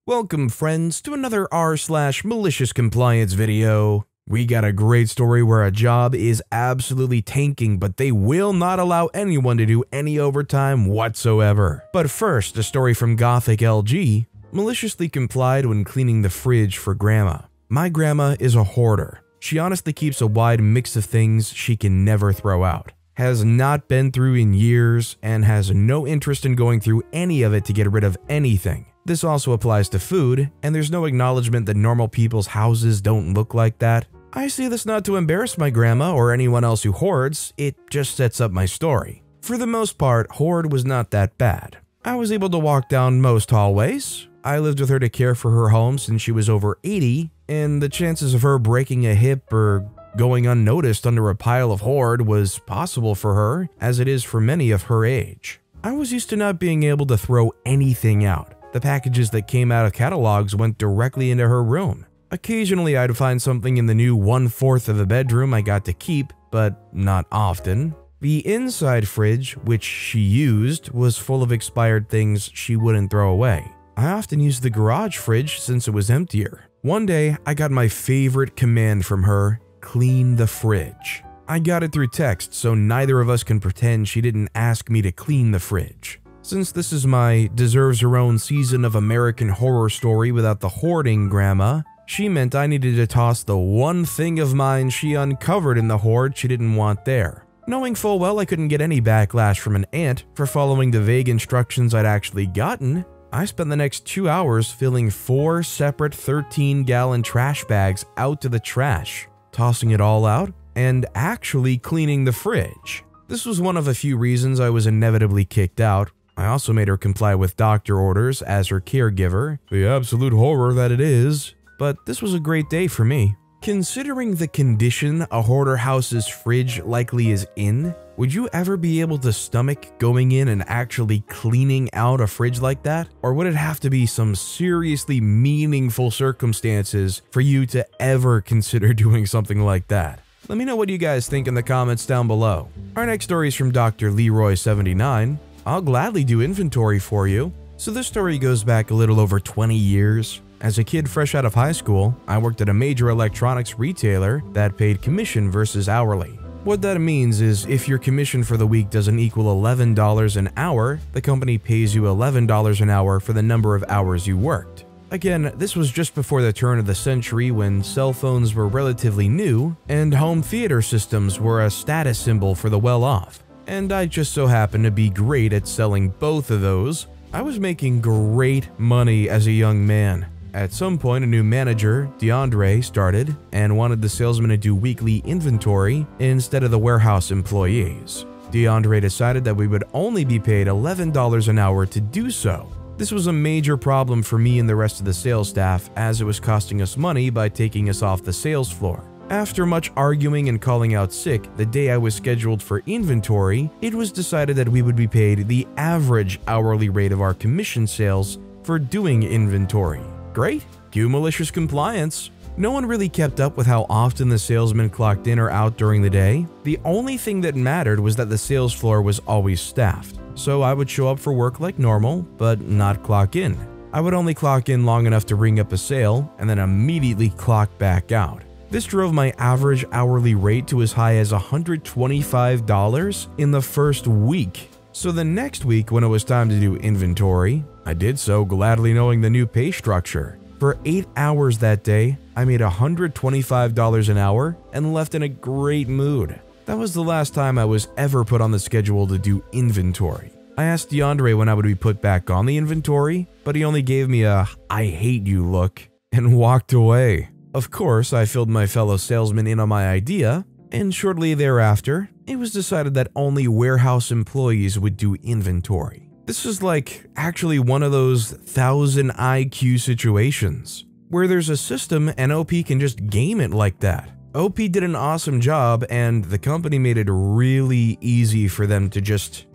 Welcome friends to another r/malicious compliance video. We got a great story where a job is absolutely tanking, but they will not allow anyone to do any overtime whatsoever. But first, a story from Gothic LG, maliciously complied when cleaning the fridge for grandma. My grandma is a hoarder. She honestly keeps a wide mix of things she can never throw out, has not been through in years, and has no interest in going through any of it to get rid of anything. This also applies to food, and there's no acknowledgement that normal people's houses don't look like that. I say this not to embarrass my grandma or anyone else who hoards, it just sets up my story. For the most part, hoard was not that bad. I was able to walk down most hallways. I lived with her to care for her home since she was over 80, and the chances of her breaking a hip or going unnoticed under a pile of hoard was possible for her, as it is for many of her age. I was used to not being able to throw anything out. The packages that came out of catalogs went directly into her room. Occasionally I'd find something in the new 1/4 of a bedroom I got to keep, but not often. The inside fridge, which she used, was full of expired things she wouldn't throw away. I often used the garage fridge since it was emptier. One day I got my favorite command from her: clean the fridge. I got it through text, so neither of us can pretend she didn't ask me to clean the fridge. Since this is my deserves her own season of American Horror Story without the hoarding grandma, she meant I needed to toss the one thing of mine she uncovered in the hoard she didn't want there. Knowing full well I couldn't get any backlash from an aunt for following the vague instructions I'd actually gotten, I spent the next 2 hours filling 4 separate 13-gallon trash bags out to the trash, tossing it all out, and actually cleaning the fridge. This was one of a few reasons I was inevitably kicked out. I also made her comply with doctor orders as her caregiver, the absolute horror that it is, but this was a great day for me. Considering the condition a hoarder house's fridge likely is in, would you ever be able to stomach going in and actually cleaning out a fridge like that? Or would it have to be some seriously meaningful circumstances for you to ever consider doing something like that? Let me know what you guys think in the comments down below. Our next story is from Dr. Leroy79. I'll gladly do inventory for you. So this story goes back a little over 20 years. As a kid fresh out of high school, I worked at a major electronics retailer that paid commission versus hourly. What that means is if your commission for the week doesn't equal $11 an hour, the company pays you $11 an hour for the number of hours you worked. Again, this was just before the turn of the century when cell phones were relatively new and home theater systems were a status symbol for the well-off. And I just so happened to be great at selling both of those. I was making great money as a young man. At some point, a new manager, DeAndre, started and wanted the salesman to do weekly inventory instead of the warehouse employees. DeAndre decided that we would only be paid $11 an hour to do so. This was a major problem for me and the rest of the sales staff, as it was costing us money by taking us off the sales floor. After much arguing and calling out sick, the day I was scheduled for inventory, it was decided that we would be paid the average hourly rate of our commission sales for doing inventory. Great, cue malicious compliance. No one really kept up with how often the salesman clocked in or out during the day. The only thing that mattered was that the sales floor was always staffed. So I would show up for work like normal, but not clock in. I would only clock in long enough to ring up a sale and then immediately clock back out. This drove my average hourly rate to as high as $125 in the first week. So the next week when it was time to do inventory, I did so gladly knowing the new pay structure. For 8 hours that day, I made $125 an hour and left in a great mood. That was the last time I was ever put on the schedule to do inventory. I asked DeAndre when I would be put back on the inventory, but he only gave me a "I hate you" look and walked away. Of course, I filled my fellow salesman in on my idea, and shortly thereafter, it was decided that only warehouse employees would do inventory. This is like actually one of those 1000 IQ situations, where there's a system and OP can just game it like that. OP did an awesome job, and the company made it really easy for them to just,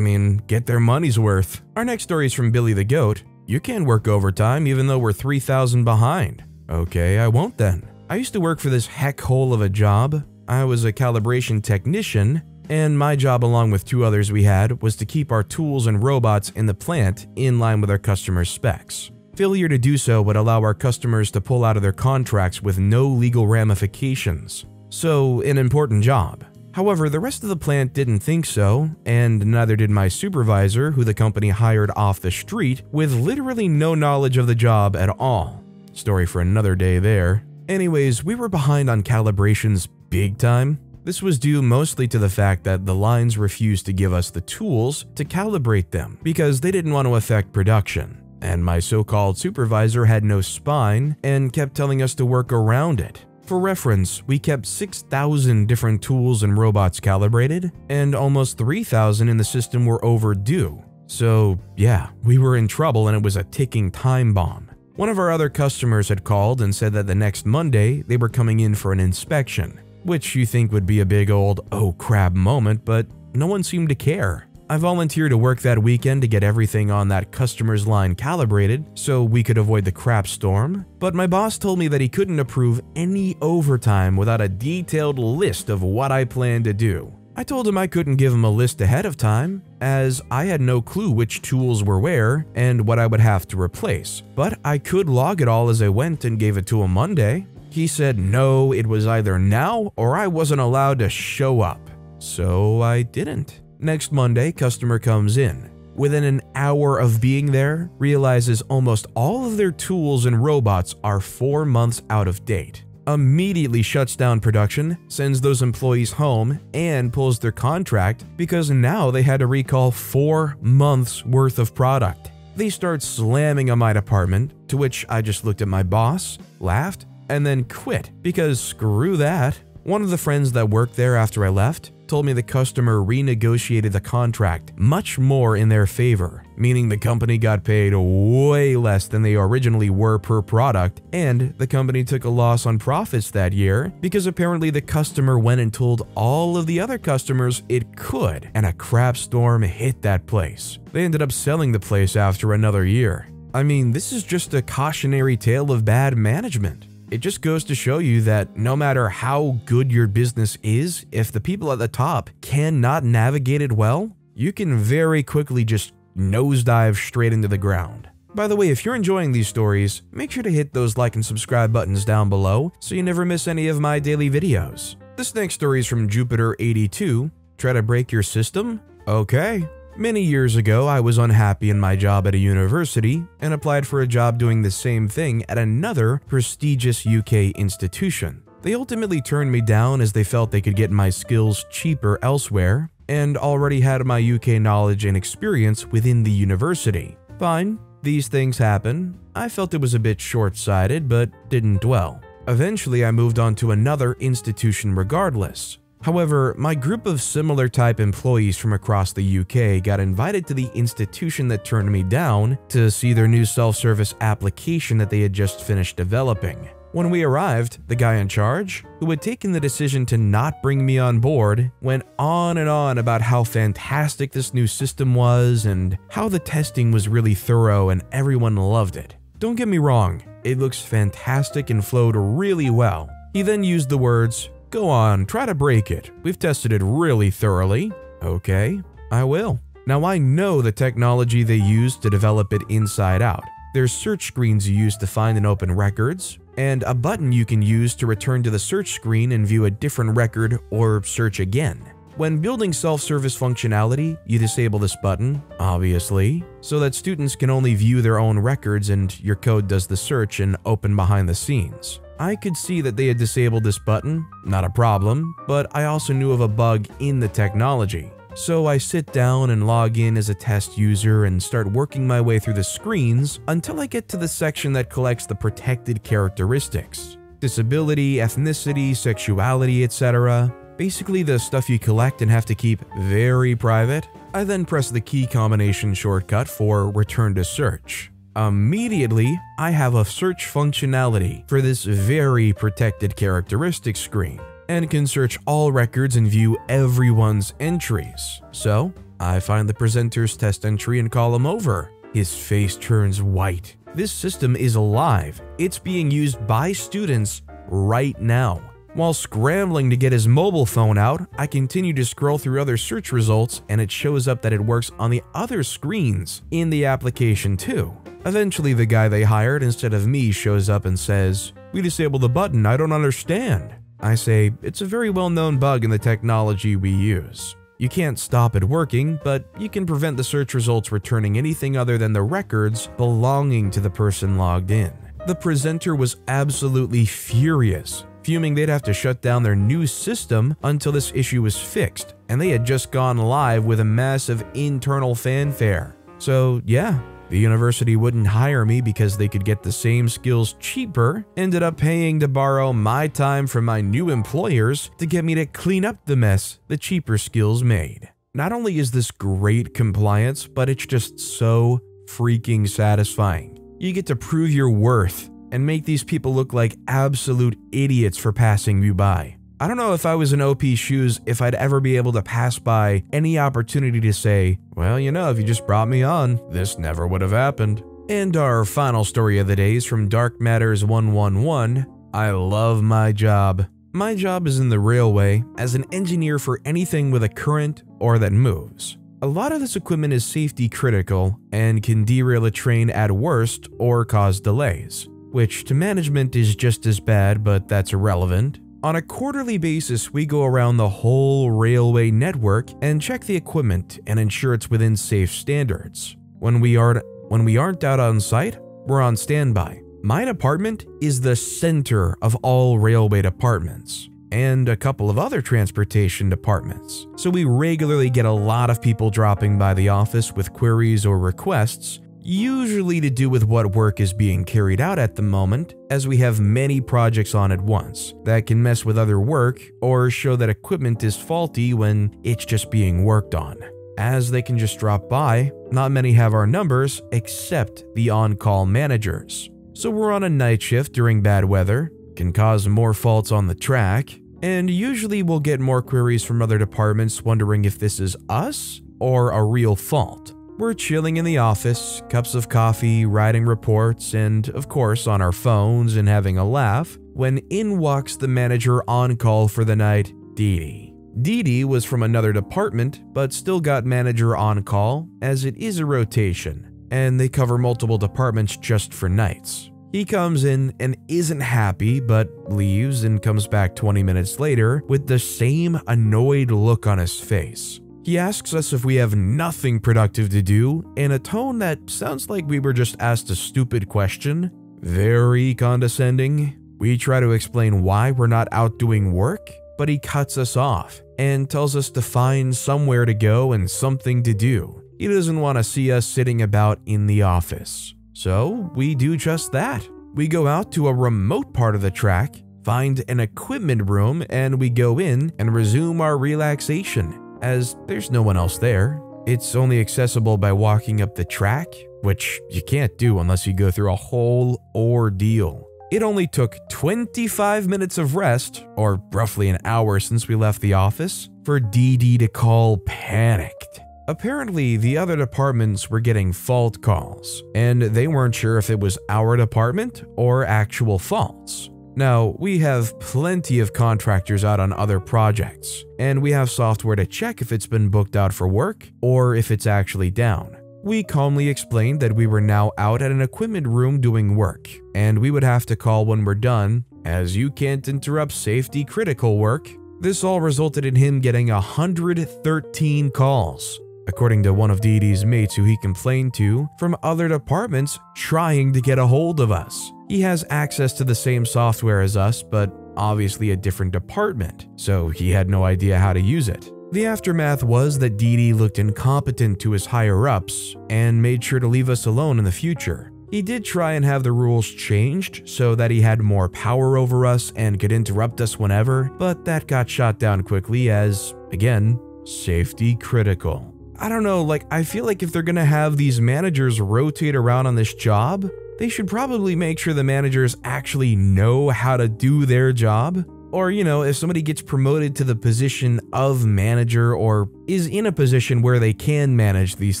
get their money's worth. Our next story is from Billy the Goat. You can work overtime even though we're 3,000 behind. Okay, I won't then. I used to work for this heck hole of a job. I was a calibration technician, and my job along with 2 others we had was to keep our tools and robots in the plant in line with our customers' specs. Failure to do so would allow our customers to pull out of their contracts with no legal ramifications. So, an important job. However, the rest of the plant didn't think so, and neither did my supervisor, who the company hired off the street with literally no knowledge of the job at all. Story for another day there. Anyways, we were behind on calibrations big time. This was due mostly to the fact that the lines refused to give us the tools to calibrate them because they didn't want to affect production. And my so-called supervisor had no spine and kept telling us to work around it. For reference, we kept 6,000 different tools and robots calibrated, and almost 3,000 in the system were overdue. So yeah, we were in trouble and it was a ticking time bomb. One of our other customers had called and said that the next Monday they were coming in for an inspection, which you think would be a big old oh crap moment, but no one seemed to care. I volunteered to work that weekend to get everything on that customer's line calibrated so we could avoid the crap storm, but my boss told me that he couldn't approve any overtime without a detailed list of what I planned to do. I told him I couldn't give him a list ahead of time, as I had no clue which tools were where and what I would have to replace, but I could log it all as I went and gave it to him Monday. He said no, it was either now or I wasn't allowed to show up, so I didn't. Next Monday, customer comes in. Within an hour of being there, realizes almost all of their tools and robots are 4 months out of date. Immediately shuts down production, sends those employees home, and pulls their contract because now they had to recall 4 months worth of product. They start slamming on my department, to which I just looked at my boss, laughed, and then quit because screw that. One of the friends that worked there after I left told me the customer renegotiated the contract much more in their favor, meaning the company got paid way less than they originally were per product, and the company took a loss on profits that year because apparently the customer went and told all of the other customers it could, and a crap storm hit that place. They ended up selling the place after another year. I mean, this is just a cautionary tale of bad management. It just goes to show you that no matter how good your business is, if the people at the top cannot navigate it well, you can very quickly just nosedive straight into the ground. By the way, if you're enjoying these stories, make sure to hit those like and subscribe buttons down below so you never miss any of my daily videos. This next story is from Jupiter82. Try to break your system? Okay. Many years ago, I was unhappy in my job at a university and applied for a job doing the same thing at another prestigious UK institution. They ultimately turned me down as they felt they could get my skills cheaper elsewhere and already had my UK knowledge and experience within the university. Fine, these things happen. I felt it was a bit short-sighted, but didn't dwell. Eventually, I moved on to another institution regardless. However, my group of similar type employees from across the UK got invited to the institution that turned me down to see their new self-service application that they had just finished developing. When we arrived, the guy in charge, who had taken the decision to not bring me on board, went on and on about how fantastic this new system was and how the testing was really thorough and everyone loved it. Don't get me wrong, it looks fantastic and flowed really well. He then used the words, "Go on, try to break it. We've tested it really thoroughly." Okay, I will. Now I know the technology they used to develop it inside out. There's search screens you use to find and open records, and a button you can use to return to the search screen and view a different record or search again. When building self-service functionality, you disable this button, obviously, so that students can only view their own records and your code does the search and open behind the scenes. I could see that they had disabled this button, not a problem, but I also knew of a bug in the technology. So I sit down and log in as a test user and start working my way through the screens until I get to the section that collects the protected characteristics. Disability, ethnicity, sexuality, etc. Basically the stuff you collect and have to keep very private. I then press the key combination shortcut for return to search. Immediately, I have a search functionality for this very protected characteristics screen and can search all records and view everyone's entries. So, I find the presenter's test entry and call him over. His face turns white. This system is alive. It's being used by students right now. While scrambling to get his mobile phone out, I continue to scroll through other search results and it shows up that it works on the other screens in the application too. Eventually, the guy they hired instead of me shows up and says, "We disabled the button, I don't understand." I say, "It's a very well-known bug in the technology we use. You can't stop it working, but you can prevent the search results returning anything other than the records belonging to the person logged in." The presenter was absolutely furious, fuming they'd have to shut down their new system until this issue was fixed, and they had just gone live with a massive internal fanfare. So yeah, the university wouldn't hire me because they could get the same skills cheaper, ended up paying to borrow my time from my new employers to get me to clean up the mess the cheaper skills made. Not only is this great compliance, but it's just so freaking satisfying. You get to prove your worth and make these people look like absolute idiots for passing you by. I don't know if I was in OP's shoes if I'd ever be able to pass by any opportunity to say, "Well, you know, if you just brought me on, this never would have happened." And our final story of the day is from Dark Matters 111. I love my job. My job is in the railway as an engineer for anything with a current or that moves. A lot of this equipment is safety critical and can derail a train at worst or cause delays, which to management is just as bad, but that's irrelevant. On a quarterly basis, we go around the whole railway network and check the equipment and ensure it's within safe standards. When we aren't out on site, we're on standby. My department is the center of all railway departments and a couple of other transportation departments. So we regularly get a lot of people dropping by the office with queries or requests, usually to do with what work is being carried out at the moment, as we have many projects on at once that can mess with other work or show that equipment is faulty when it's just being worked on. As they can just drop by, not many have our numbers except the on-call managers. So we're on a night shift during bad weather, can cause more faults on the track, and usually we'll get more queries from other departments wondering if this is us or a real fault. We're chilling in the office, cups of coffee, writing reports, and of course on our phones and having a laugh, when in walks the manager on call for the night, Dee Dee. Dee Dee was from another department, but still got manager on call, as it is a rotation, and they cover multiple departments just for nights. He comes in and isn't happy, but leaves and comes back 20 minutes later with the same annoyed look on his face. He asks us if we have nothing productive to do in a tone that sounds like we were just asked a stupid question. Very condescending. We try to explain why we're not out doing work, but he cuts us off and tells us to find somewhere to go and something to do. He doesn't want to see us sitting about in the office. So we do just that. We go out to a remote part of the track, find an equipment room, and we go in and resume our relaxation, as there's no one else there. It's only accessible by walking up the track, which you can't do unless you go through a whole ordeal. It only took 25 minutes of rest, or roughly an hour since we left the office, for Dee Dee to call panicked. Apparently, the other departments were getting fault calls, and they weren't sure if it was our department or actual faults. Now, we have plenty of contractors out on other projects, and we have software to check if it's been booked out for work or if it's actually down. We calmly explained that we were now out at an equipment room doing work, and we would have to call when we're done, as you can't interrupt safety critical work. This all resulted in him getting 113 calls, according to one of Dee Dee's mates who he complained to, from other departments trying to get a hold of us. He has access to the same software as us, but obviously a different department, so he had no idea how to use it. The aftermath was that Dee Dee looked incompetent to his higher-ups and made sure to leave us alone in the future. He did try and have the rules changed so that he had more power over us and could interrupt us whenever, but that got shot down quickly as, again, safety critical. I don't know, I feel like if they're gonna have these managers rotate around on this job, they should probably make sure the managers actually know how to do their job. Or, if somebody gets promoted to the position of manager or is in a position where they can manage these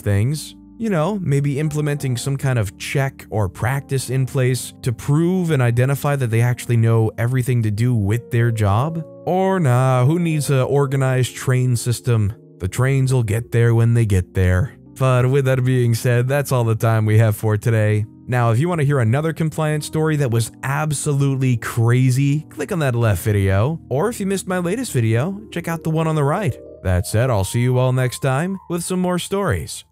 things, maybe implementing some kind of check or practice in place to prove and identify that they actually know everything to do with their job. Or nah, who needs an organized train system? The trains will get there when they get there. But with that being said, that's all the time we have for today. Now, if you want to hear another compliance story that was absolutely crazy, click on that left video. Or if you missed my latest video, check out the one on the right. That said, I'll see you all next time with some more stories.